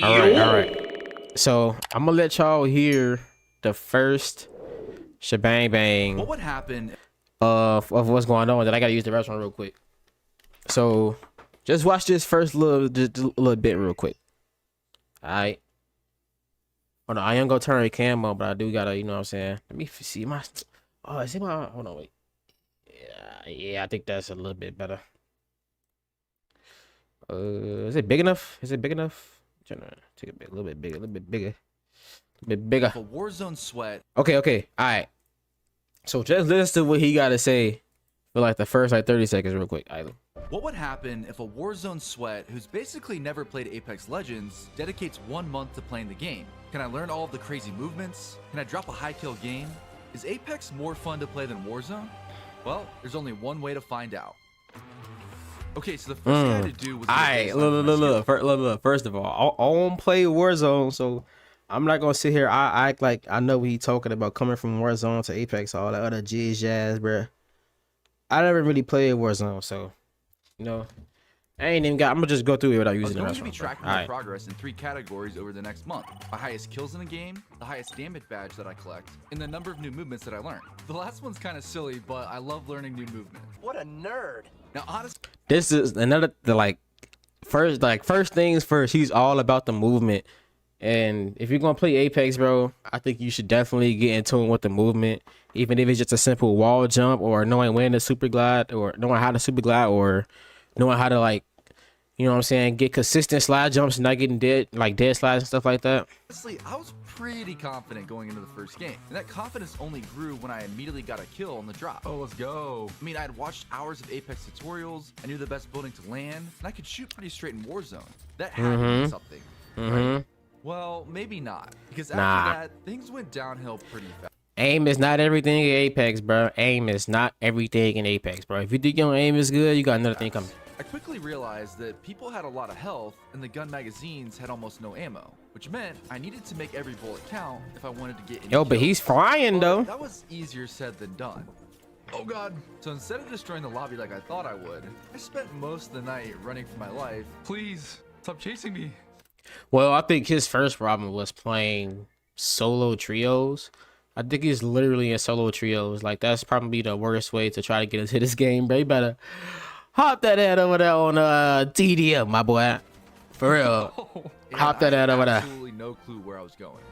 All right. So I'm gonna let y'all hear the first shebang bang What would happen of what's going on. Then I gotta use the restaurant real quick. So just watch this first just a little bit real quick. All right. Hold on, I ain't gonna turn the cam on, but I do gotta, you know what I'm saying. Let me see my. Oh, is it my? Hold on, wait. Yeah, I think that's a little bit better. Is it big enough? Is it big enough? I'm trying to take a little bit bigger, a little bit bigger, a bit bigger. if a Warzone sweat? Okay, all right. So just listen to what he got to say for like the first like 30 seconds real quick. All right. What would happen if a Warzone sweat who's basically never played Apex Legends dedicates 1 month to playing the game? Can I learn all of the crazy movements? Can I drop a high kill game? Is Apex more fun to play than Warzone? Well, there's only one way to find out. Okay, so the first thing I had to do was Look. First of all, I don't play Warzone, so I'm not gonna sit here. I act like I know what he talking about coming from Warzone to Apex, all that other jazz, bruh. I never really played Warzone, so you know, I ain't even got. I'm gonna just go through it without using the I'm rest going to be of them. tracking my progress in 3 categories over the next month: my highest kills in the game, the highest damage badge that I collect, and the number of new movements that I learn. The last one's kind of silly, but I love learning new movement. What a nerd. Now, honestly, This is another first things first. He's all about the movement, and if you're gonna play Apex, bro, I think you should definitely get in tune with the movement, even if it's just a simple wall jump or knowing when to super glide or knowing how to super glide or knowing how to like, you know what I'm saying, get consistent slide jumps and not getting dead slides and stuff like that. I was pretty confident going into the first game, and that confidence only grew when I immediately got a kill on the drop. Oh, let's go. I mean, I had watched hours of Apex tutorials, I knew the best building to land, and I could shoot pretty straight in Warzone. That had to mean something, right? Well, maybe not, because after that, things went downhill pretty fast. Aim is not everything in Apex, bro. Aim is not everything in Apex, bro. If you think your aim is good, you got another thing coming. I quickly realized that people had a lot of health and the gun magazines had almost no ammo, which meant I needed to make every bullet count if I wanted to get any Yo, but kills. he's flying though. That was easier said than done. Oh god. So instead of destroying the lobby like I thought I would, I spent most of the night running for my life. Please, stop chasing me. Well, I think his first problem was playing solo trios. I think he's literally in solo trios. Like, that's probably the worst way to try to get into this game, bro. You better hop that head over there on TDM, my boy. For real. Hop that head over there. Absolutely no clue where I was going.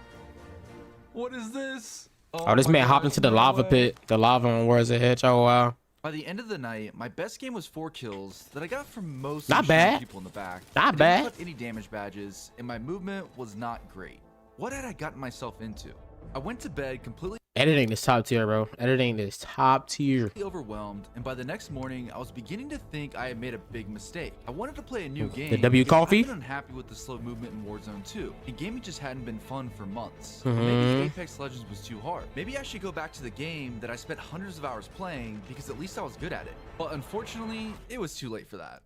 What is this? Oh, this man hopped into the lava pit. The lava on Warzone Hedge. Oh, wow. By the end of the night, my best game was 4 kills that I got from most Not bad. people in the back. Not I bad. didn't collect any damage badges, and my movement was not great. What had I gotten myself into? I went to bed completely Editing is top tier, bro. Editing is top tier. overwhelmed, and by the next morning, I was beginning to think I had made a big mistake. I wanted to play a new game. The W because coffee? I've been unhappy with the slow movement in Warzone 2. And gaming just hadn't been fun for months. Maybe Apex Legends was too hard. Maybe I should go back to the game that I spent hundreds of hours playing because at least I was good at it. But unfortunately, it was too late for that.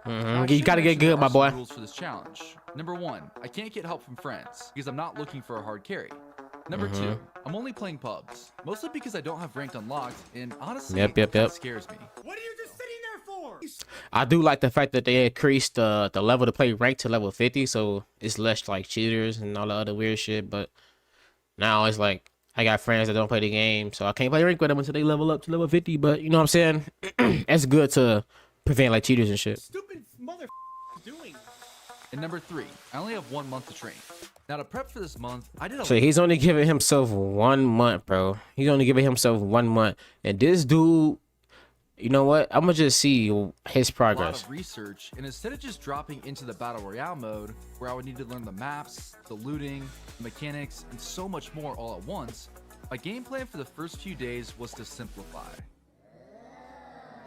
You gotta get good, my boy. Rules for this challenge. Number 1, I can't get help from friends because I'm not looking for a hard carry. Number 2, I'm only playing pubs, mostly because I don't have ranked unlocked, and honestly, that scares me. What are you just sitting there for? I do like the fact that they increased the level to play ranked to level 50, so it's less like cheaters and all the other weird shit. But now it's like I got friends that don't play the game, so I can't play rank with them until they level up to level 50. But you know what I'm saying? It's good to prevent like cheaters and shit. Stupid mother doing. And number 3, I only have 1 month to train. Now to prep for this month, I did a So he's only giving himself 1 month, bro. He's only giving himself 1 month, and this dude, you know what? I'm gonna just see his lot progress. of research, and instead of just dropping into the battle royale mode where I would need to learn the maps, the looting, the mechanics, and so much more all at once, my game plan for the first few days was to simplify.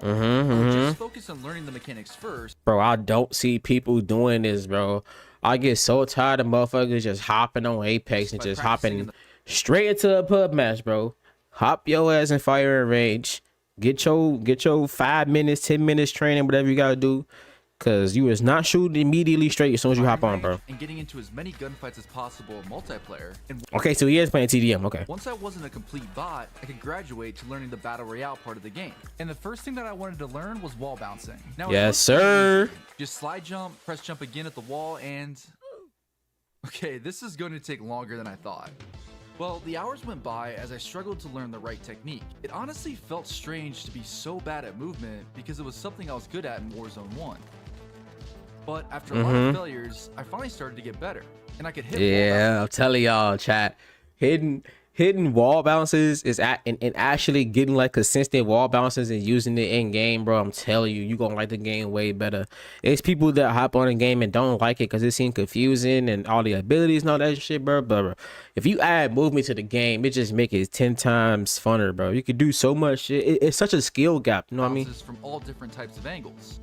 I would just focus on learning the mechanics first. Bro, I don't see people doing this, bro. I get so tired of motherfuckers just hopping on Apex and just hopping straight into a pub match, bro. Hop your ass in fire and rage. Get your 5 minutes, 10 minutes training, whatever you gotta do. Cause you is not shooting immediately straight as soon as you hop on, bro. And getting into as many gunfights as possible in multiplayer. And Okay, so he is playing TDM, okay. once I wasn't a complete bot, I could graduate to learning the battle royale part of the game. And the first thing that I wanted to learn was wall bouncing. Now, Yes, sir. just slide jump, press jump again at the wall, and Okay, this is going to take longer than I thought. Well, the hours went by as I struggled to learn the right technique. It honestly felt strange to be so bad at movement because it was something I was good at in Warzone 1. But after a lot of failures, I finally started to get better, and I could hit wall Yeah, I'm telling y'all, chat. Hitting wall bounces is and actually getting like consistent wall bounces and using it in game, bro. I'm telling you, you gonna like the game way better. It's people that hop on a game and don't like it because it seems confusing and all the abilities and all that shit, bro. But if you add movement to the game, it just make it 10 times funner, bro. You could do so much shit. It's such a skill gap, you know what I mean? From all different types of angles.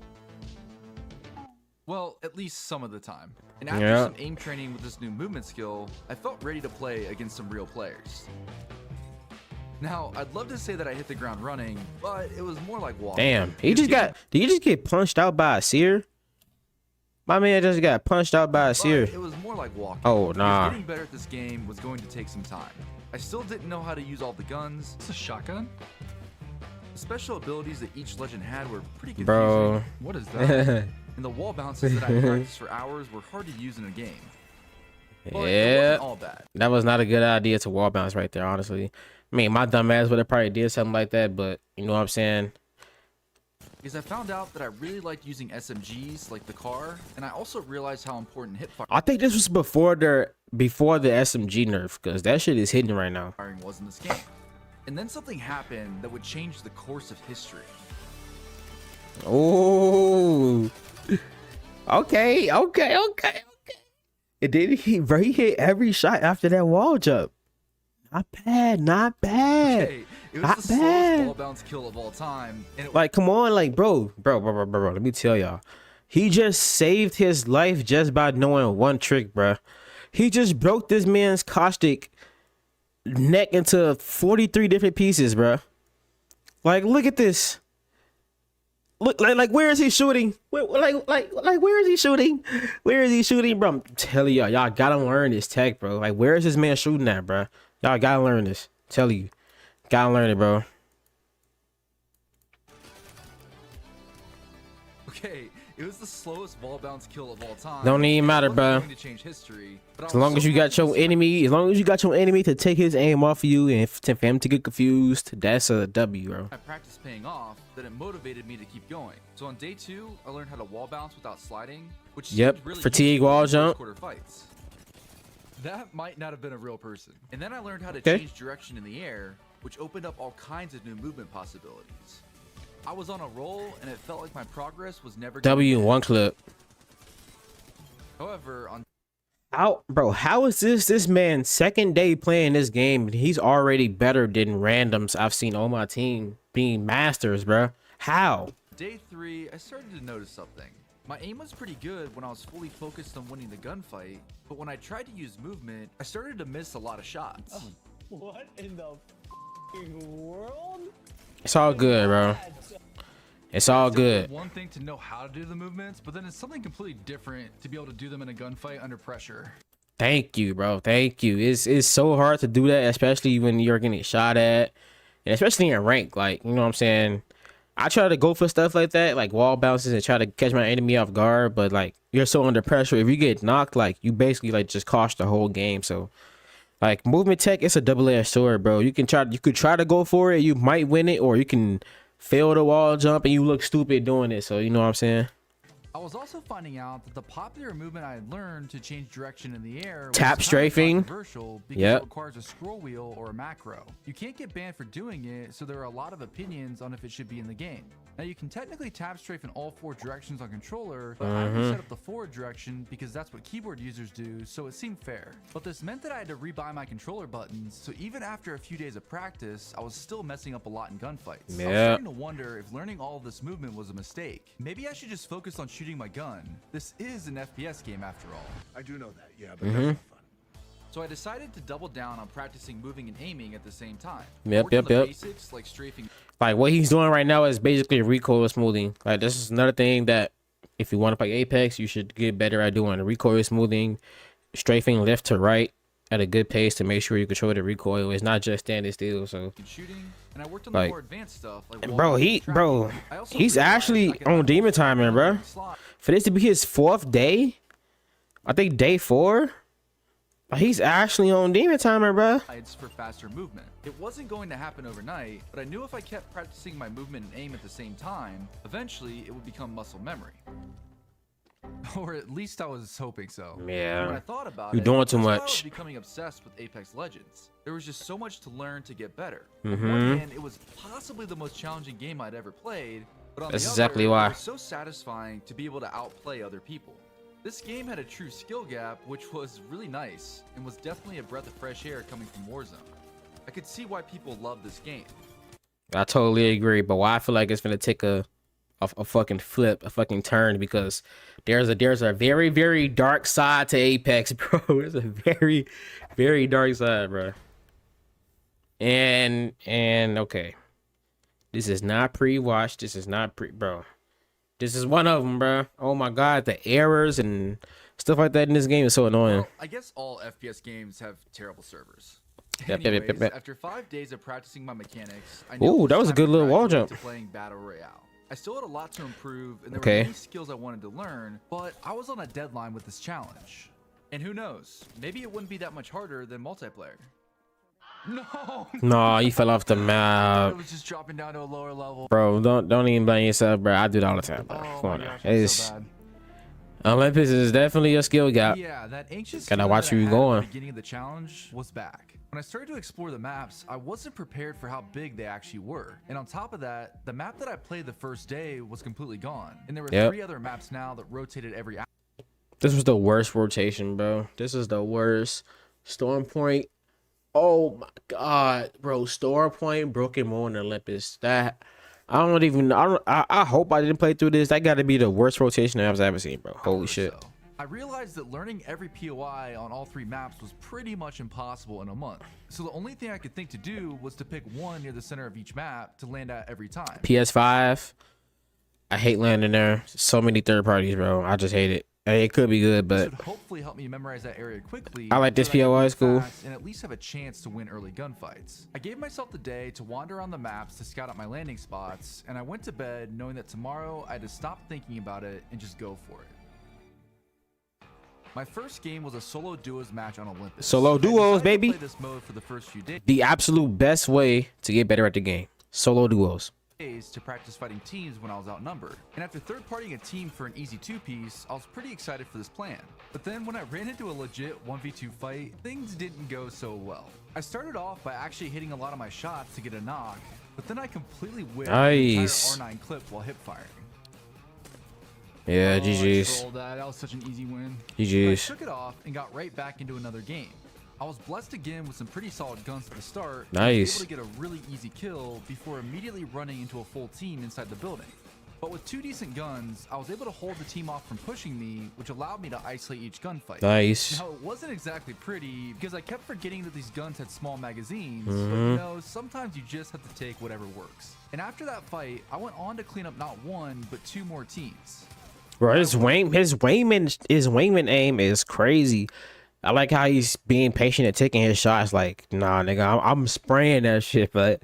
Well, at least some of the time. And after some aim training with this new movement skill, I felt ready to play against some real players. Now, I'd love to say that I hit the ground running, but it was more like walking. Damn, did you just get punched out by a seer? My man just got punched out by a seer. It was more like walking. Oh, nah. Getting better at this game was going to take some time. I still didn't know how to use all the guns. It's a shotgun? The special abilities that each legend had were pretty confusing. Bro. What is that? And the wall bounces that I practiced for hours were hard to use in a game. But it Yeah, wasn't all bad. that was not a good idea to wall bounce right there, honestly. I mean, my dumb ass would have probably did something like that, but you know what I'm saying? Because I found out that I really liked using SMGs like the car, and I also realized how important hipfire I think this was before the SMG nerf, because that shit is hidden right now. firing was in this game. And then something happened that would change the course of history. Oh, okay. And then he hit every shot after that wall jump. Not bad. Hey, it was Not the slowest bad. wall bounce kill of all time, and it Like, come on, like, bro. Let me tell y'all, he just saved his life just by knowing one trick, bro. He just broke this man's caustic neck into 43 different pieces, bro. Like, look at this. Look, like where is he shooting? Where is he shooting? Where is he shooting, bro? I'm telling y'all gotta learn this tech, bro. Like, where is this man shooting at, bro? Y'all gotta learn this. Tell you, gotta learn it, bro. okay, it was the slowest wall bounce kill of all time. Don't even matter, It wasn't bro. going to change history, but I As was long so as you got happy to your see enemy, as long as you got your enemy to take his aim off of you and for him to get confused, that's a W, bro. my practice paying off, that it motivated me to keep going. So on day 2, I learned how to wall bounce without sliding, which Yep, seemed really fatigue useful wall in jump. first quarter fights. That might not have been a real person. And then I learned how to Okay. change direction in the air, which opened up all kinds of new movement possibilities. I was on a roll, and it felt like my progress was never gonna W in end. one clip. However, on How is this man's second day playing this game and he's already better than randoms I've seen on my team being masters, bro? How? day 3, I started to notice something. My aim was pretty good when I was fully focused on winning the gunfight, but when I tried to use movement, I started to miss a lot of shots. What in the world? It's all good, bro. It's all good. One thing to know how to do the movements, but then it's something completely different to be able to do them in a gunfight under pressure. Thank you, bro. Thank you. It's so hard to do that, especially when you're getting shot at, and especially in rank. Like, you know what I'm saying? I try to go for stuff like that, like wall bounces, and try to catch my enemy off guard. But like, you're so under pressure. If you get knocked, like, you basically like just cost the whole game. So, like, movement tech, it's a double-edged sword, bro. You could try to go for it, you might win it, or you can fail the wall jump and you look stupid doing it. So, you know what I'm saying? I was also finding out that the popular movement I had learned to change direction in the air was Tap kind of strafing. controversial because Yep. it requires a scroll wheel or a macro. You can't get banned for doing it, so there are a lot of opinions on if it should be in the game. Now you can technically tap strafe in all 4 directions on controller, but I only set up the forward direction because that's what keyboard users do, so it seemed fair. But this meant that I had to rebuy my controller buttons, so even after a few days of practice, I was still messing up a lot in gunfights. I was Yeah. starting to wonder if learning all of this movement was a mistake. Maybe I should just focus on shooting my gun. This is an FPS game after all. I do know that, yeah, but that's not fun. So I decided to double down on practicing moving and aiming at the same time. Yep, I worked on the yep. basics like strafing. Like, what he's doing right now is basically recoil smoothing. Like, this is another thing that if you want to play Apex, you should get better at doing. Recoil smoothing, strafing left to right at a good pace to make sure you control the recoil. It's not just standing still. So, and shooting, and I worked on Like- the more advanced stuff like bro, wall he, tracking. bro, I also he's realized actually I could on have demon multiple timing, bro. slot. For this to be his 4th day, I think day 4. He's actually on demon timer, bro. for faster movement. It wasn't going to happen overnight, but I knew if I kept practicing my movement and aim at the same time, eventually it would become muscle memory. Or at least I was hoping so. Yeah. When I thought about You're it, doing too that's how I was much. becoming obsessed with Apex Legends. There was just so much to learn to get better. Mm-hmm. On one hand, it was possibly the most challenging game I'd ever played, but on That's the exactly other, why. it was so satisfying to be able to outplay other people. This game had a true skill gap, which was really nice, and was definitely a breath of fresh air coming from Warzone. I could see why people love this game. I totally agree, but why I feel like it's gonna take a fucking flip, a fucking turn, because there's a very, very dark side to Apex, bro. There's a very, very dark side, bro. And okay, this is not pre-watch. This is not bro. This is one of them, bro. Oh my god, the errors and stuff like that in this game is so annoying. Well, I guess all FPS games have terrible servers. Yep. Anyways, after 5 days of practicing my mechanics, I knew Ooh, it that was a time good to little wall graduate jump. to playing Battle Royale. I still had a lot to improve, and there Okay. were many skills I wanted to learn, but I was on a deadline with this challenge. And who knows, maybe it wouldn't be that much harder than multiplayer. No. No, you fell off the I map, was just dropping down to a lower level. bro. Don't even blame yourself, bro. I do it all the time, bro. Oh Come my on, now. gosh, I'm It's so bad. Olympus is definitely a skill gap. Yeah, that anxious Gotta feeling watch that I where you had at going. the beginning of the challenge was back. When I started to explore the maps, I wasn't prepared for how big they actually were. And on top of that, the map that I played the first day was completely gone. And there were Yep. 3 other maps now that rotated every hour. This was the worst rotation, bro. This is the worst. Storm Point. Oh my god, bro. Storm Point, Broken Moon, and Olympus. That I hope I didn't play through this. That got to be the worst rotation I've ever seen, bro. Holy shit. So. I realized that learning every POI on all 3 maps was pretty much impossible in a month. So the only thing I could think to do was to pick one near the center of each map to land at every time. PS5. I hate landing there. So many third parties, bro. I just hate it. Hey, it could be good, This but would hopefully help me memorize that area quickly. I like this so that I POI, can it's move cool. fast and at least have a chance to win early gunfights. I gave myself the day to wander around the maps to scout out my landing spots, and I went to bed knowing that tomorrow I had to stop thinking about it and just go for it. My first game was a solo duos match on Olympus. Solo I duos, decided to baby. play this mode for the first few days. the absolute best way to get better at the game. Solo duos. To practice fighting teams when I was outnumbered. And after third partying a team for an easy 2-piece, I was pretty excited for this plan. But then when I ran into a legit 1v2 fight, things didn't go so well. I started off by actually hitting a lot of my shots to get a knock, but then I completely whiffed the Nice. entire R9 clip while hip firing. Yeah, Oh, I GG's. trolled that was such an easy win. I GG's. shook it off and got right back into another game. I was blessed again with some pretty solid guns at the start. and Nice. was able to get a really easy kill before immediately running into a full team inside the building. But with 2 decent guns, I was able to hold the team off from pushing me, which allowed me to isolate each gunfight. Nice. Now, it wasn't exactly pretty because I kept forgetting that these guns had small magazines, Mm-hmm. but you know, sometimes you just have to take whatever works. And after that fight, I went on to clean up not 1, but 2 more teams. Bro, his wingman aim is crazy. I like how he's being patient at taking his shots. Like, nah, nigga, I'm spraying that shit, but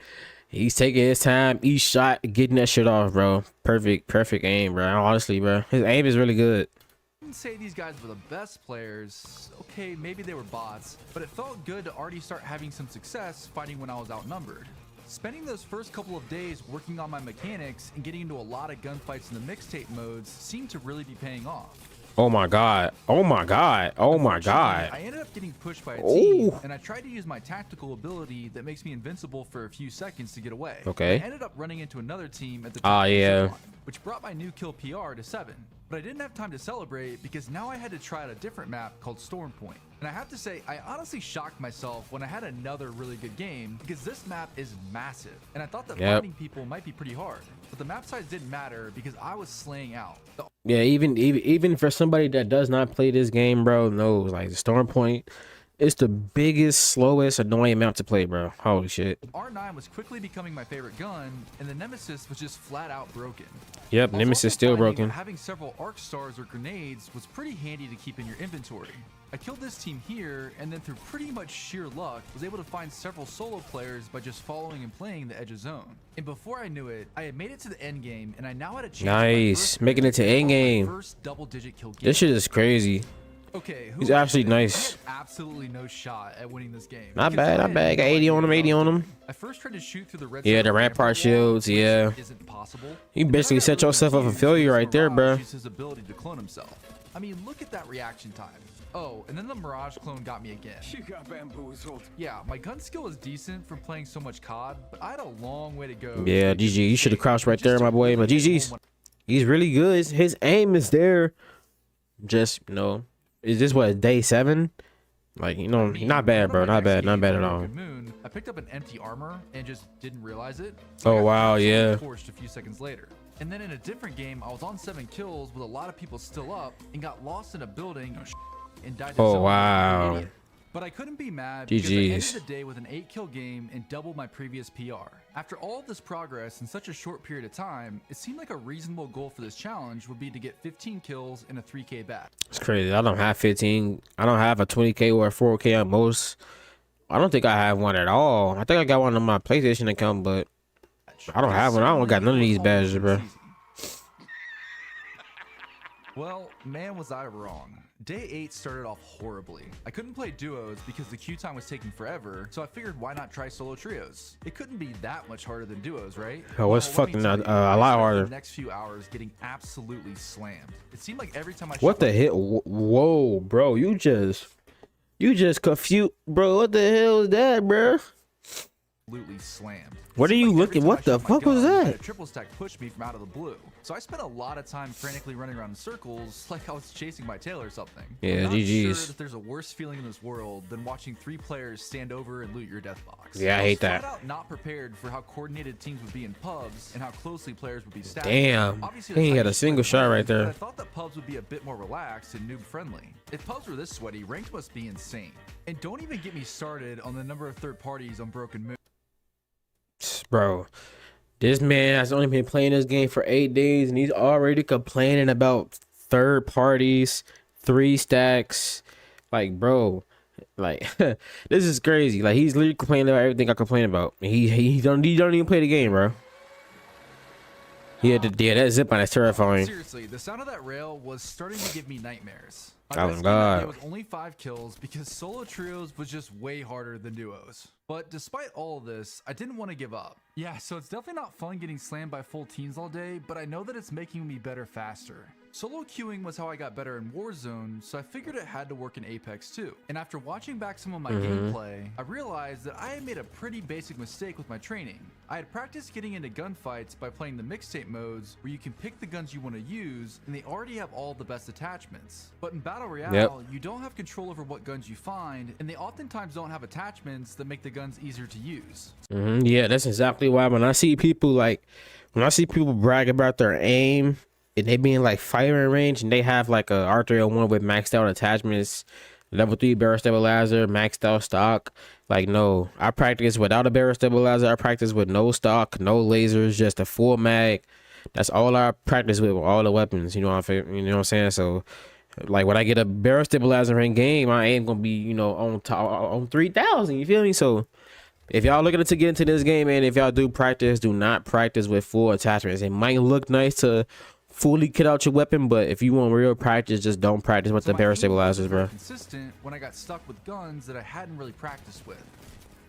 he's taking his time, each shot, getting that shit off, bro. Perfect aim, bro. Honestly, bro, his aim is really good. I wouldn't say these guys were the best players. Okay, maybe they were bots, but it felt good to already start having some success fighting when I was outnumbered. Spending those first couple of days working on my mechanics and getting into a lot of gunfights in the mixtape modes seemed to really be paying off. Oh my god. Oh my god. Oh my god. I ended up getting pushed by a Ooh. team, and I tried to use my tactical ability that makes me invincible for a few seconds to get away. Okay. I ended up running into another team at the Ah, top of the yeah. zip line, which brought my new kill PR to 7. But I didn't have time to celebrate because now I had to try out a different map called Storm Point. And I have to say, I honestly shocked myself when I had another really good game because this map is massive. And I thought that Yep. finding people might be pretty hard. But the map size didn't matter because I was slaying out. The Yeah, even for somebody that does not play this game, bro, knows like the Storm Point, it's the biggest, slowest, annoying map to play, bro. Holy shit. R9 was quickly becoming my favorite gun, and the Nemesis was just flat out broken. Yep, I was Nemesis also still finding broken. that having several arc stars or grenades was pretty handy to keep in your inventory. I killed this team here, and then through pretty much sheer luck, was able to find several solo players by just following and playing the edge of zone. And before I knew it, I had made it to the end game, and I now had a chance. Nice, making it to end game. First double-digit kill game. This shit is crazy. Okay, who He's am I actually kidding? nice. I had absolutely no shot at winning this game. Not Because bad, I not bad. had Got no 80 idea on him, what I 80 was on him. doing. I first tried to shoot through the red Yeah, zone the rampart wall, shields, which yeah. isn't possible. You And then I basically got set really yourself up for confused failure because right there, Mirage bro. used his ability to clone himself. I mean, look at that reaction time. Oh, and then the Mirage clone got me again. You got bamboozled. Yeah, my gun skill is decent from playing so much COD, but I had a long way to go. Yeah, to make GG. this You should have mistake. crouched right Just there, to my boy. But really hit GG's. home He's really good. His aim is there. Just, you know, is this what, day 7? Like, you know, not bad, bro. Not bad. Not bad at all. Moon, I picked up an empty armor and just didn't realize it. Oh, I got wow, absolutely yeah. torched a few seconds later. And then in a different game, I was on 7 kills with a lot of people still up and got lost in a building and died to Oh, someone like an wow. idiot. But I couldn't be mad because I ended GG's. the day with an 8-kill game and doubled my previous PR. After all of this progress in such a short period of time, it seemed like a reasonable goal for this challenge would be to get 15 kills in a 3K bat. It's crazy. I don't have 15. I don't have a 20K or a 4K at most. I don't think I have one at all. I think I got one on my PlayStation account, but I don't have one. I don't got none of these badges, bro. Well, man, was I wrong. Day 8 started off horribly. I couldn't play duos because the queue time was taking forever, so I figured why not try solo trios? It couldn't be that much harder than duos, right? Oh, it's Well, let me fucking tell a you, I lot spent harder. The next few hours getting absolutely slammed. It seemed like every time I What shot the my hell? Whoa, bro. You just confused, bro. What the hell is that, bro? absolutely slammed. What It are seemed you like every looking? time I What the shot my fuck was gun, I had that? A triple stack pushed me from out of the blue. So I spent a lot of time frantically running around in circles like I was chasing my tail or something. Yeah, I'm not GG's. sure that there's a worse feeling in this world than watching 3 players stand over and loot your death box. Yeah, I hate was that. Flat out not prepared for how coordinated teams would be in pubs and how closely players would be stacked. Damn. Obviously, He that's ain't how got a you single play shot the right game, but there. I thought that pubs would be a bit more relaxed and noob friendly. If pubs were this sweaty, ranked must be insane. And don't even get me started on the number of third parties on Broken Moon. Bro, this man has only been playing this game for 8 days and he's already complaining about third parties, 3 stacks. Like, bro, like this is crazy. Like, he's literally complaining about everything I complain about. He don't even play the game, bro. Yeah, that zip line is terrifying. Seriously, the sound of that rail was starting to give me nightmares. Oh, My best game that God. day was only 5 kills because solo trios was just way harder than duos. But despite all of this, I didn't want to give up. Yeah, so it's definitely not fun getting slammed by full teams all day, but I know that it's making me better faster. Solo queuing was how I got better in Warzone, so I figured it had to work in Apex too. And after watching back some of my gameplay, I realized that I had made a pretty basic mistake with my training. I had practiced getting into gunfights by playing the mixtape modes where you can pick the guns you want to use and they already have all the best attachments. But in Battle Royale, you don't have control over what guns you find, and they oftentimes don't have attachments that make the guns easier to use. Yeah, that's exactly why when I see people brag about their aim and they be in like firing range and they have like a R301 with maxed out attachments, level 3 barrel stabilizer, maxed out stock. Like, no, I practice without a barrel stabilizer. I practice with no stock, no lasers, just a full mag. That's all I practice with all the weapons. You know what I'm saying? So, like, when I get a barrel stabilizer in game, my aim gonna be, you know, on 3,000. You feel me? So, if y'all looking to get into this game, and if y'all do practice, do not practice with full attachments. It might look nice to fully kit out your weapon, but if you want real practice, just don't practice with the my barrel aim stabilizers, was bro. consistent when I got stuck with guns that I hadn't really practiced with.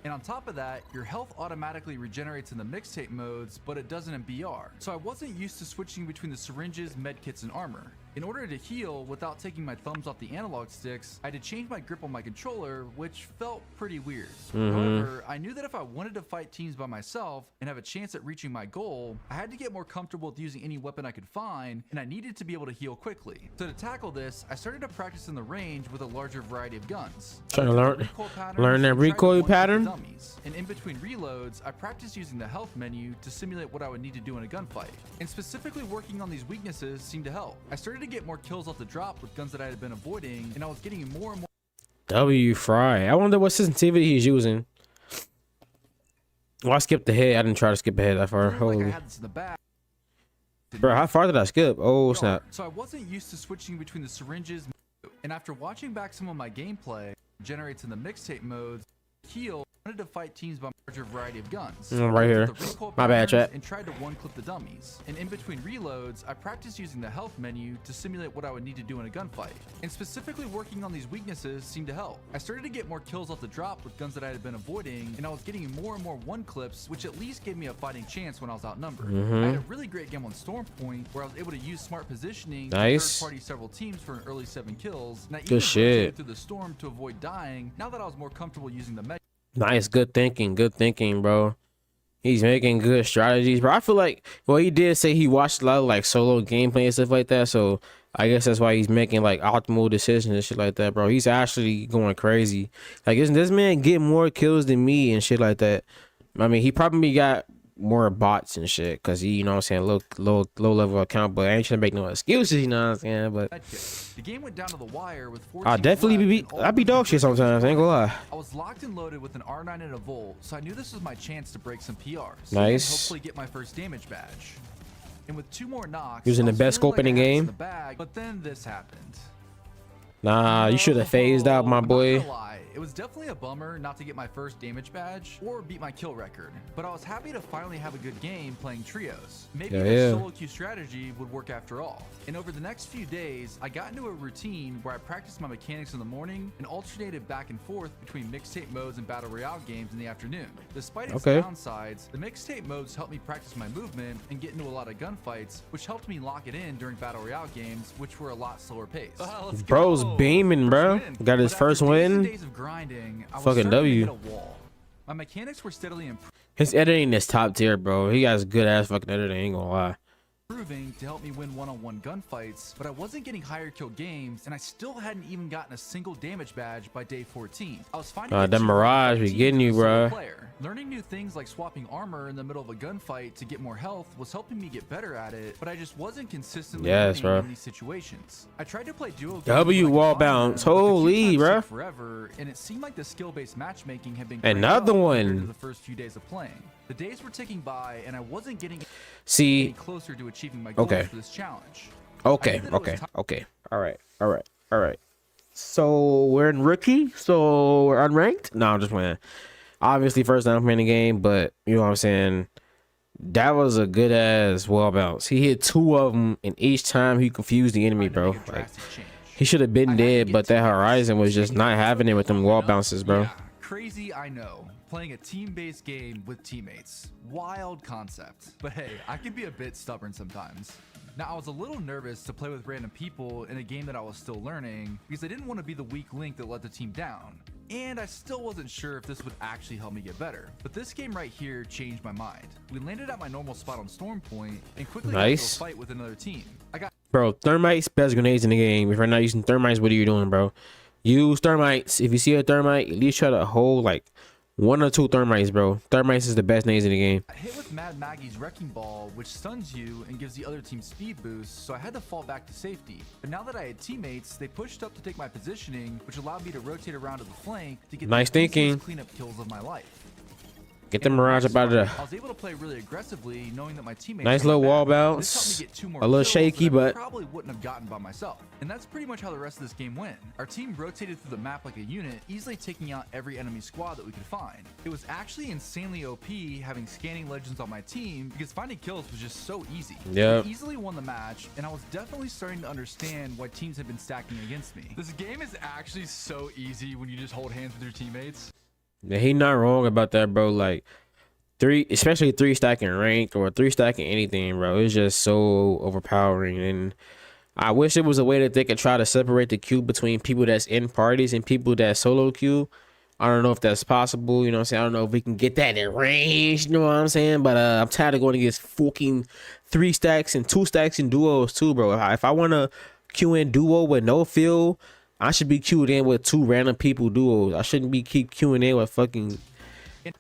And on top of that, your health automatically regenerates in the mixtape modes, but it doesn't in BR. So I wasn't used to switching between the syringes, medkits, and armor. In order to heal without taking my thumbs off the analog sticks, I had to change my grip on my controller, which felt pretty weird. However, I knew that if I wanted to fight teams by myself and have a chance at reaching my goal, I had to get more comfortable with using any weapon I could find, and I needed to be able to heal quickly. So to tackle this, I started to practice in the range with a larger variety of guns. Trying to learn that And tried recoil to one-shot the pattern. dummies. And in between reloads, I practiced using the health menu to simulate what I would need to do in a gunfight. And specifically working on these weaknesses seemed to help. I started to get more kills off the drop with guns that I had been avoiding, and I was getting more and more. W Fry. I wonder what sensitivity he's using. Well, I skipped ahead. I didn't try to skip ahead that far. Like I Holy. had this in the back. Bro, how far did I skip? Oh, snap. So I wasn't used to switching between the syringes, and after watching back some of my gameplay, generates in the mixtape modes, heal wanted to fight teams by a larger variety of guns. Right here. The recoil My bad, patterns chat. and tried to one-clip the dummies. And in between reloads, I practiced using the health menu to simulate what I would need to do in a gunfight. And specifically working on these weaknesses seemed to help. I started to get more kills off the drop with guns that I had been avoiding, and I was getting more and more one-clips, which at least gave me a fighting chance when I was outnumbered. I had a really great game on Storm Point where I was able to use smart positioning Nice. to third-party several teams for an early 7 kills. And I Good even shit. rotated through the storm to avoid dying now that I was more comfortable using the mech. Nice, good thinking, bro. He's making good strategies, bro. I feel like, well, he did say he watched a lot of like solo gameplay and stuff like that, so I guess that's why he's making like optimal decisions and shit like that, bro. He's actually going crazy. Like, isn't this man get more kills than me and shit like that? I mean, he probably got more bots and shit because he, you know what I'm saying, low level account, but I ain't trying to make no excuses, you know what I'm saying? But The game went down to the wire with 4 I'll teams definitely left be and all I be of them dog shit versus sometimes, I ain't gonna lie. I was locked and loaded with an R9 and a Volt, so I knew this was my chance to break some PRs. Nice. And hopefully get my first damage badge. And with 2 more knocks, Using I the was best feeling scope in the like I had this game. the bag, but then this happened. Nah, you should have phased out, my I'm not boy. gonna lie, it was definitely a bummer not to get my first damage badge or beat my kill record, but I was happy to finally have a good game playing trios. Maybe Yeah, this yeah. solo queue strategy would work after all. And over the next few days, I got into a routine where I practiced my mechanics in the morning and alternated back and forth between mixtape modes and battle royale games in the afternoon. Despite its Okay. downsides, the mixtape modes helped me practice my movement and get into a lot of gunfights, which helped me lock it in during battle royale games, which were a lot slower paced. Bro's beaming, bro. Got his first win. Days of grinding, I was Fucking starting to W. hit a wall. My mechanics were steadily His editing is top tier, bro. He got good ass fucking editing, ain't gonna lie. improving to help me win one-on-one gunfights, but I wasn't getting higher kill games, and I still hadn't even gotten a single damage badge by day 14. I was finding That Mirage be getting you, bro. Learning new things like swapping armor in the middle of a gunfight to get more health was helping me get better at it, but I just wasn't consistently Yes, winning bro. in these situations. I tried to play duo games W with my wall commander, bounce. but the queue Holy, times bro. took forever, and it seemed like the skill-based matchmaking had been Another cranked up one. compared to the first few days of playing. The days were ticking by, and I wasn't getting any See, closer to achieving my goals Okay. for this challenge. okay. All right. So we're in rookie, so we're unranked. No, I'm just playing. Obviously, first time playing the game, but you know what I'm saying. That was a good ass wall bounce. He hit 2 of them, and each time he confused the enemy, bro. Make a Like, drastic change. he should have been I had to dead, get but that to my Horizon was just not having it with them wall bounces, bro. Yeah, crazy, I know. Playing a team-based game with teammates. Wild concept. But hey, I can be a bit stubborn sometimes. Now, I was a little nervous to play with random people in a game that I was still learning because I didn't want to be the weak link that let the team down. And I still wasn't sure if this would actually help me get better. But this game right here changed my mind. We landed at my normal spot on Storm Point and quickly got Nice. into a fight with another team. I got Bro, thermites, best grenades in the game. If you're not using thermites, what are you doing, bro? Use thermites. If you see a thermite, at least try to hold like 1 or 2 thermites, bro. Thermites is the best nades in the game. hit with Mad Maggie's Wrecking Ball, which stuns you and gives the other team speed boosts, so I had to fall back to safety. But now that I had teammates, they pushed up to take my positioning, which allowed me to rotate around to the flank to get Nice the easiest thinking. cleanup kills of my life. Get the In the Mirage next up out of fight, there. I was able to play really aggressively, knowing that my teammates Nice were little my wall back. This helped bounce. me get 2 more A little kills shaky, that I but probably wouldn't have gotten by myself. And that's pretty much how the rest of this game went. Our team rotated through the map like a unit, easily taking out every enemy squad that we could find. It was actually insanely OP having scanning legends on my team because finding kills was just so easy. Yep. I easily won the match, and I was definitely starting to understand why teams had been stacking against me. This game is actually so easy when you just hold hands with your teammates. yeah, he not wrong about that, bro. Like 3, especially 3 stacking ranked or 3 stacking anything, bro. It's just so overpowering. And I wish it was a way that they could try to separate the queue between people that's in parties and people that solo queue. I don't know if that's possible. You know what I'm saying? I don't know if we can get that in range. You know what I'm saying? But I'm tired of going against fucking 3 stacks and 2 stacks in duos too, bro. If I want to queue in duo with no field, I should be queued in with 2 random people duos. I shouldn't be keep queuing in with fucking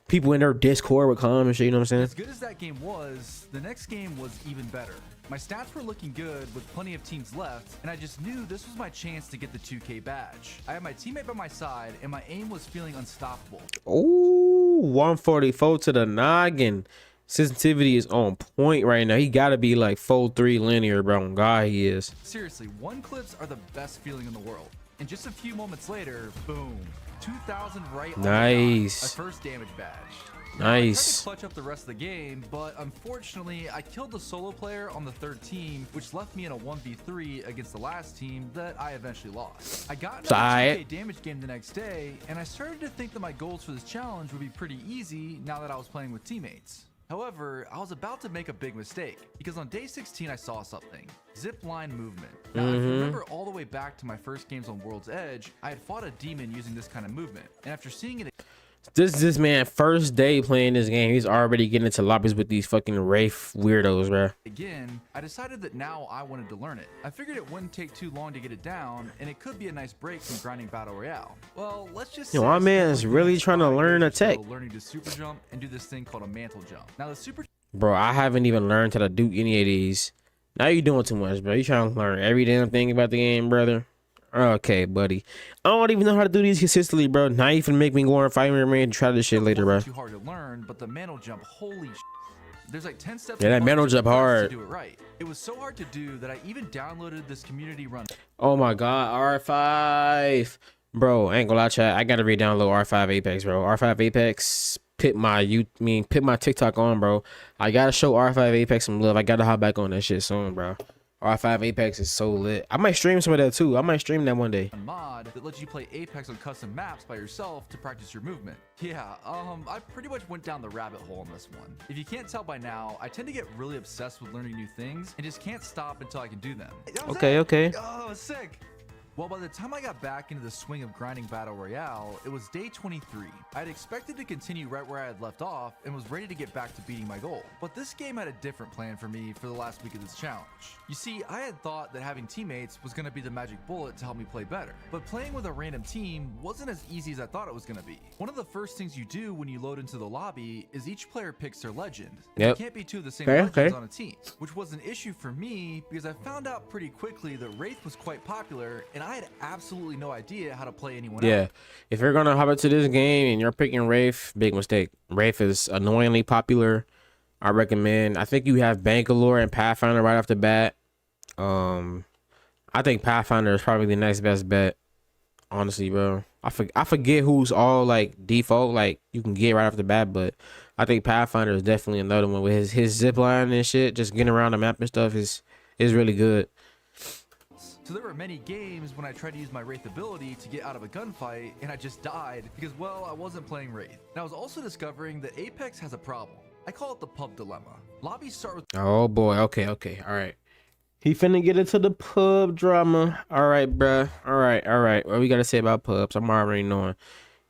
people in their Discord with calm and shit. You know what I'm saying? As good as that game was, the next game was even better. My stats were looking good with plenty of teams left, and I just knew this was my chance to get the 2K badge. I had my teammate by my side, and my aim was feeling unstoppable. Ooh, 144 to the noggin. Sensitivity is on point right now. He gotta be like 4-3 linear, bro. On God, he is. Seriously, one clips are the best feeling in the world. And just a few moments later, boom. 2,000 right on Nice. the dot, my first damage badge. I tried Nice. to clutch up the rest of the game, but unfortunately, I killed the solo player on the third team, which left me in a 1v3 against the last team that I eventually lost. I got another 2K damage game the next day, and I started to think that my goals for this challenge would be pretty easy now that I was playing with teammates. However, I was about to make a big mistake because on day 16 I saw something. Zip line movement. Now, if you remember all the way back to my first games on World's Edge, I had fought a demon using this kind of movement, and after seeing it This man first day playing this game, he's already getting into lobbies with these fucking Wraith weirdos, bro. again, I decided that now I wanted to learn it. I figured it wouldn't take too long to get it down, and it could be a nice break from grinding Battle Royale. Well, let's just Yo, my man's really trying to learn a tech. Learning to super jump and do this thing called a mantle jump. Now the super Bro, I haven't even learned how to do any of these. Now you doing too much, bro. You trying to learn every damn thing about the game, brother. Okay, buddy. I don't even know how to do these consistently, bro. Now you finna make me go on 5-minute range and try this shit later, bro. too hard to learn, but the mantle jump, holy sh there's like 10 steps. Yeah, that mantle jump hard. To do it right. It was so hard to do that I even downloaded this community run. Oh my god, R5. Bro, I ain't gonna lie, chat. I gotta re-download R5 Apex, bro. R5 Apex put my TikTok on, bro. I gotta show R5 Apex some love. I gotta hop back on that shit soon, bro. R5 Apex is so lit. I might stream some of that too. I might stream that one day. A mod that lets you play Apex on custom maps by yourself to practice your movement. Yeah, I pretty much went down the rabbit hole on this one. If you can't tell by now, I tend to get really obsessed with learning new things and just can't stop until I can do them. Okay. Oh, sick. Well, by the time I got back into the swing of grinding Battle Royale, it was day 23. I had expected to continue right where I had left off and was ready to get back to beating my goal. But this game had a different plan for me for the last week of this challenge. You see, I had thought that having teammates was going to be the magic bullet to help me play better. But playing with a random team wasn't as easy as I thought it was going to be. One of the first things you do when you load into the lobby is each player picks their legend. Yep. You can't be two of the same legends on a team, which was an issue for me because I found out pretty quickly that Wraith was quite popular and I had absolutely no idea how to play anyone else. If you're gonna hop into this game and you're picking Wraith, big mistake. Wraith is annoyingly popular. I recommend. I think you have Bangalore and Pathfinder right off the bat. I think Pathfinder is probably the next best bet. Honestly, bro. I forget who's all like default like you can get right off the bat, but I think Pathfinder is definitely another one with his zip line and shit. Just getting around the map and stuff is really good. So there were many games when I tried to use my Wraith ability to get out of a gunfight and I just died because, well, I wasn't playing Wraith. And I was also discovering that Apex has a problem. I call it the pub dilemma. Lobbies start with... Oh boy, okay, all right. He finna get into the pub drama. All right, bruh. All right. What we gotta say about pubs? I'm already knowing.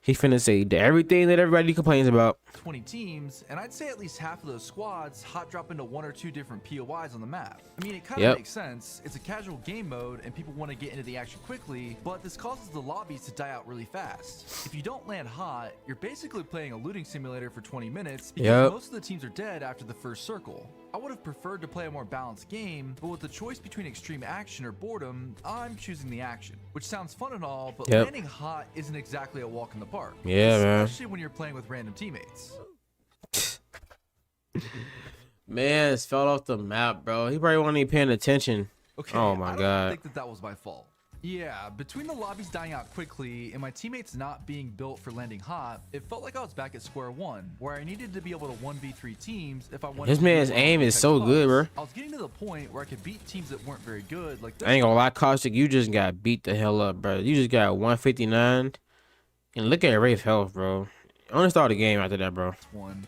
He finna say everything that everybody complains about. 20 teams, and I'd say at least half of those squads hot drop into 1 or 2 different POIs on the map. I mean, it kind of makes sense. It's a casual game mode, and people want to get into the action quickly, but this causes the lobbies to die out really fast. If you don't land hot, you're basically playing a looting simulator for 20 minutes because most of the teams are dead after the first circle. I would have preferred to play a more balanced game, but with the choice between extreme action or boredom, I'm choosing the action, which sounds fun and all, but landing hot isn't exactly a walk in the park. Especially when you're playing with random teammates. Man, it's fell off the map, bro. He probably wasn't even paying attention. Okay, oh my god. I don't think that was my fault. Yeah, between the lobbies dying out quickly and my teammates not being built for landing hot, it felt like I was back at square one, where I needed to be able to 1v3 teams if I wanted This man's aim is so good, bro. I was getting to the point where I could beat teams that weren't very good. Like I ain't gonna lie, Caustic, you just got beat the hell up, bro. You just got 159. And look at Wraith health, bro. Only start the game after that, bro.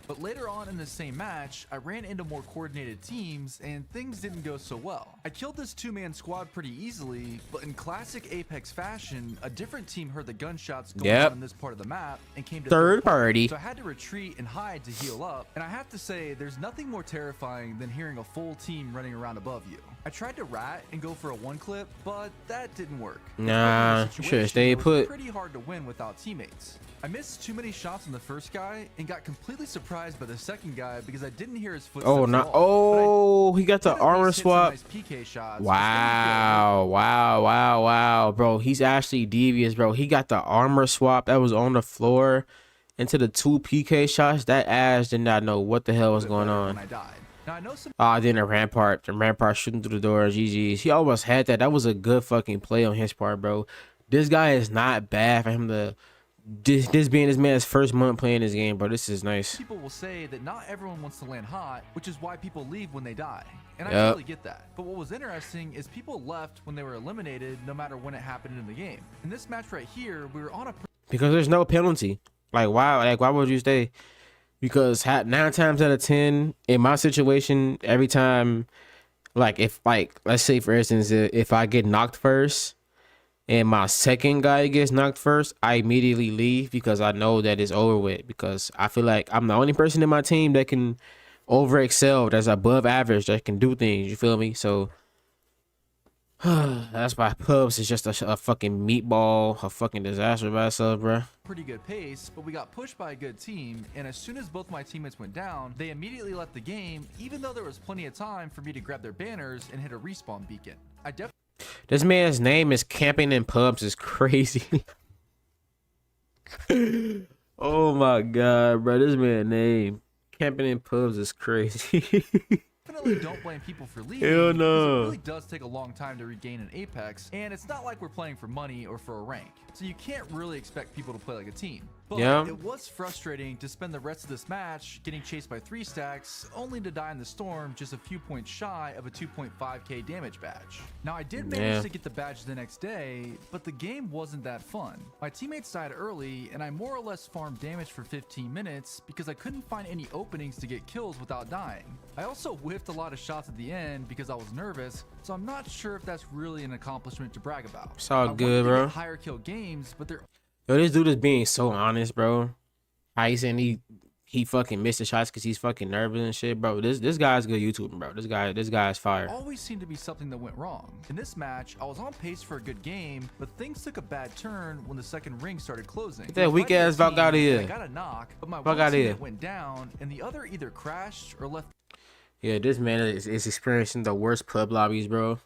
But later on in the same match, I ran into more coordinated teams and things didn't go so well. I killed this 2-man squad pretty easily, but in classic Apex fashion, a different team heard the gunshots going on in this part of the map and came to third party. So I had to retreat and hide to heal up. And I have to say, there's nothing more terrifying than hearing a full team running around above you. I tried to rat and go for a 1-clip, but that didn't work. Nah, you should have stayed put. It was pretty hard to win without teammates. I missed too many shots on the first guy and got completely surprised by the second guy because I didn't hear his footsteps. Oh, no. Oh, he got the armor swap. Nice PK shots. Wow. Bro, he's actually devious, bro. He got the armor swap that was on the floor into the 2 PK shots. That ass did not know what the hell was going on. Now, I know some then the Rampart shooting through the door. GG's. He almost had that. That was a good fucking play on his part, bro. This guy is not bad for him to this being this man's first month playing this game, bro. This is nice. People will say that not everyone wants to land hot, which is why people leave when they die. And I Yep. totally get that. But what was interesting is people left when they were eliminated, no matter when it happened in the game. In this match right here, we were on a Because there's no penalty. Like why would you stay? Because 9 times out of 10 in my situation, every time, like if like let's say for instance, if I get knocked first and my second guy gets knocked first, I immediately leave because I know that it's over with. Because I feel like I'm the only person in my team that can over excel, that's above average, that can do things. You feel me? So that's why pubs is just a fucking meatball, a fucking disaster by itself, bro. pretty good pace, but we got pushed by a good team, and as soon as both my teammates went down, they immediately left the game, even though there was plenty of time for me to grab their banners and hit a respawn beacon. This man's name is Camping in Pubs is crazy. Oh my god, bro. This man's name Camping in Pubs is crazy. Definitely don't blame people for leaving. Hell no. Because it really does take a long time to regain an Apex, and it's not like we're playing for money or for a rank, so you can't really expect people to play like a team. But Yeah. it was frustrating to spend the rest of this match getting chased by 3 stacks, only to die in the storm just a few points shy of a 2.5k damage badge. Now I did manage to get the badge the next day, but the game wasn't that fun. My teammates died early, and I more or less farmed damage for 15 minutes because I couldn't find any openings to get kills without dying. I also whiffed a lot of shots at the end because I was nervous, so I'm not sure if that's really an accomplishment to brag about. It's all I wanted good, to bro. get higher kill games, but they're Yo, this dude is being so honest, bro. How he saying he fucking missed the shots because he's fucking nervous and shit, bro. This guy's good YouTubing, bro. This guy is fire. always seemed to be something that went wrong. In this match, I was on pace for a good game, but things took a bad turn when the second ring started closing. Get that weak ass Valk out of here. I got a knock, but my Valk one out of here. teammate went down, and the other either crashed or left Yeah, this man is experiencing the worst pub lobbies, bro.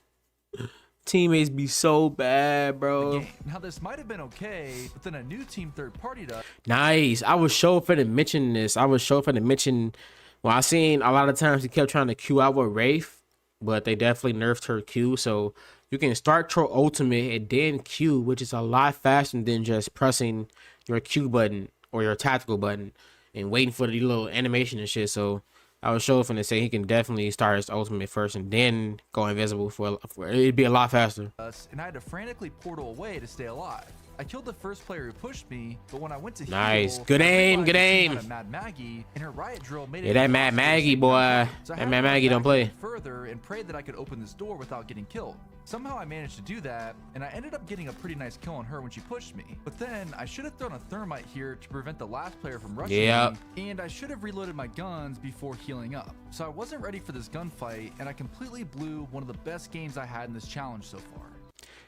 Teammates be so bad, the bro. game. Now this might have been okay, but then a new team third partied us. Nice. I was sure for to mention this. I was sure for to mention. Well, I seen a lot of times he kept trying to queue out with Wraith, but they definitely nerfed her Q. So you can start your ultimate and then Q, which is a lot faster than just pressing your Q button or your tactical button and waiting for the little animation and shit. So I was sure finna say he can definitely start his ultimate first and then go invisible for it'd be a lot faster. And I had to frantically portal away to stay alive. I killed the first player who pushed me, but when I went to Nice. heal, Good I aim, realized good she aim. had a Mad Maggie, and her riot drill made Yeah, it that Mad impossible to Maggie, see boy. my so I That had Mad to run Maggie don't back play. even further and prayed that I could open this door without getting killed. Somehow I managed to do that, and I ended up getting a pretty nice kill on her when she pushed me. But then I should have thrown a thermite here to prevent the last player from rushing Yep. me, and I should have reloaded my guns before healing up. So I wasn't ready for this gunfight, and I completely blew one of the best games I had in this challenge so far.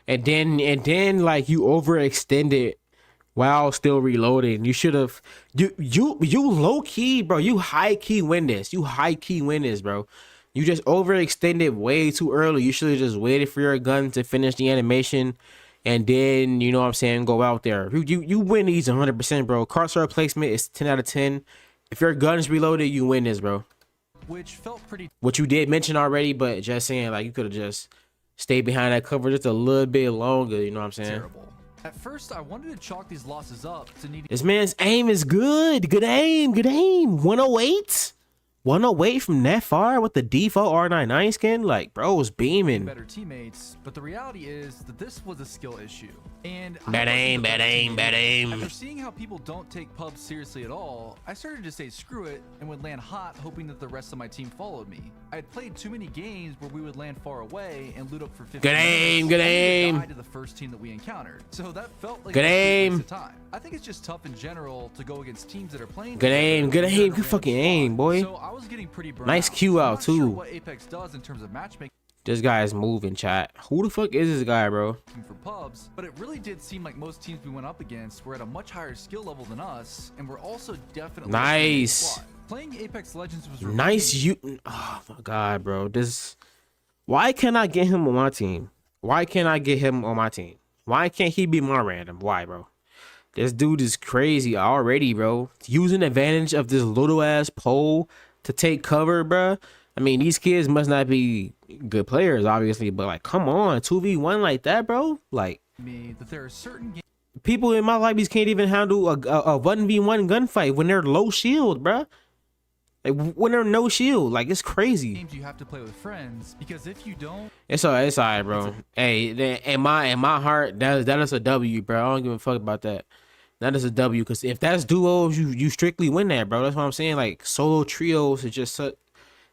And then like you overextended while still reloading. You should have you low key, bro. You high key win this. You high key win this, bro. You just overextended way too early. You should have just waited for your gun to finish the animation and then, you know what I'm saying, go out there. You win these 100%, bro. Crosshair placement is 10 out of 10. If your gun is reloaded, you win this, bro. Which felt pretty What you did mention already, but just saying, like, you could have just stayed behind that cover just a little bit longer, you know what I'm saying? terrible. At first, I wanted to chalk these losses up to needing This man's aim is good. Good aim. Good aim. 108. 108 from that far with the default R99 skin. Like, bro, was beaming. better teammates, but the reality is that this was a skill issue. And I Bad wasn't aim, the bad best aim, teammate. bad aim. After seeing how people don't take pubs seriously at all, I started to say screw it and would land hot, hoping that the rest of my team followed me. I had played too many games where we would land far away and loot up for 50 Good aim, minutes, good only to aim. die to the first team that we encountered. So that felt like Good a complete aim. waste of time. I think it's just tough in general to go against teams that are playing Good aim, together good and you're aim, in a good random fucking spot. aim, boy. So I was getting pretty burnt Nice out. Q I'm out, not sure too. what Apex does in terms of matchmaking This guy is moving, chat. Who the fuck is this guy, bro? for pubs, but it really did seem like most teams we went up against were at a much higher skill level than us, and were also definitely a pretty good Nice. squad. Playing Apex Legends was Nice you. Oh my god, bro. This. Why can't I get him on my team? Why can't I get him on my team? Why can't he be my random? Why, bro? This dude is crazy already, bro. Using advantage of this little ass pole to take cover, bro. I mean, these kids must not be good players, obviously, but like, come on, 2v1 like that, bro. Like, me that there are certain games People in my lobbies can't even handle a 1v1 gunfight when they're low shield, bruh. Like when they're no shield, like it's crazy. games you have to play with friends, because if you don't, It's alright, bro. Hey, in my heart, that is a W, bro. I don't give a fuck about that. That is a W, because if that's duos, you strictly win that, bro. That's what I'm saying. Like solo trios is just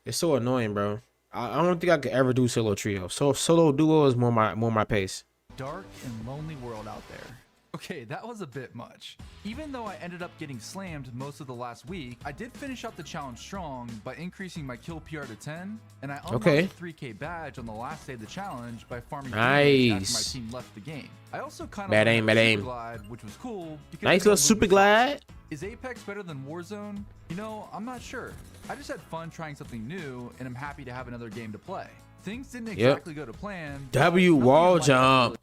it's so annoying, bro. I don't think I could ever do solo trio. So solo duo is more my pace. dark and lonely world out there. Okay, that was a bit much. Even though I ended up getting slammed most of the last week, I did finish out the challenge strong by increasing my kill PR to 10, and I unlocked Okay. a 3K badge on the last day of the challenge by farming Nice. after my team left the game. I also kind of Bad aim, bad aim. glide, which was cool. Because Nice it little got super moving glide. fast. Is Apex better than Warzone? You know, I'm not sure. I just had fun trying something new, and I'm happy to have another game to play. Things didn't exactly go to plan. but W nothing wall in life jump.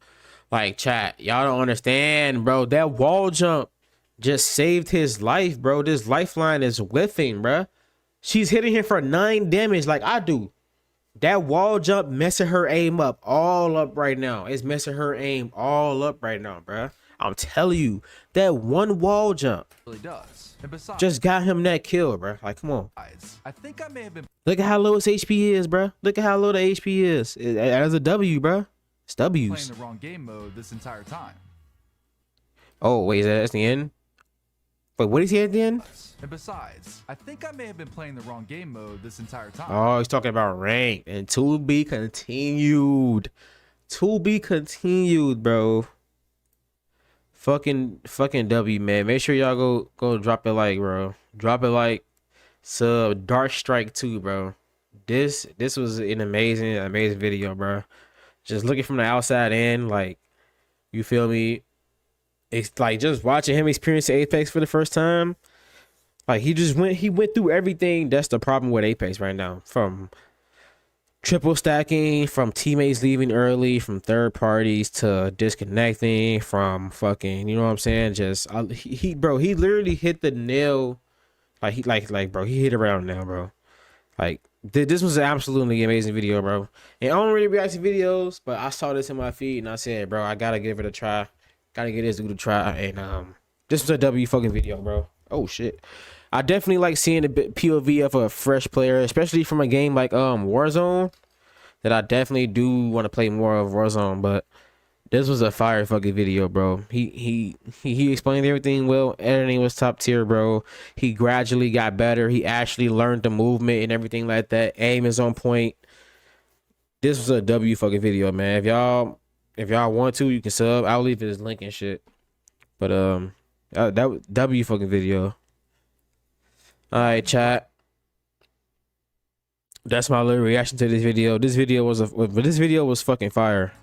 Like chat, y'all don't understand, bro. That wall jump just saved his life, bro. This lifeline is whiffing, bro. She's hitting him for 9 damage like I do. That wall jump messing her aim up all up right now. It's messing her aim all up right now, bro. I'm telling you, that one wall jump really does. And besides, just got him that kill, bro. Like, come on. I think I may have been Look at how low his HP is, bro. Look at how low the HP is. That is a W, bro. It's playing W's. the wrong game mode this entire time. Oh, wait, that's the end? Wait, what is he at the end? And besides, I think I may have been playing the wrong game mode this entire time. Oh, he's talking about rank and to be continued. To be continued, bro. Fucking W, man. Make sure y'all go drop a like, bro. Drop a like. Sub Dark Strike 2, bro. This was an amazing video, bro. Just looking from the outside in, like, you feel me? It's like just watching him experience Apex for the first time. Like he went through everything. That's the problem with Apex right now. From triple stacking, from teammates leaving early, from third parties to disconnecting, from fucking, you know what I'm saying? Just he literally hit the nail. Bro, he hit around now, bro. Like this was an absolutely amazing video, bro. And I don't really react to videos, but I saw this in my feed and I said, bro, I gotta give it a try. Gotta get this dude a try. And this was a W fucking video, bro. Oh shit. I definitely like seeing the POV of a fresh player, especially from a game like Warzone. That I definitely do want to play more of Warzone, but this was a fire fucking video, bro. He explained everything well. Editing was top tier, bro. He gradually got better. He actually learned the movement and everything like that. Aim is on point. This was a W fucking video, man. If y'all want to, you can sub. I'll leave his link and shit. But that W fucking video. All right, chat. That's my little reaction to this video. This video was fucking fire.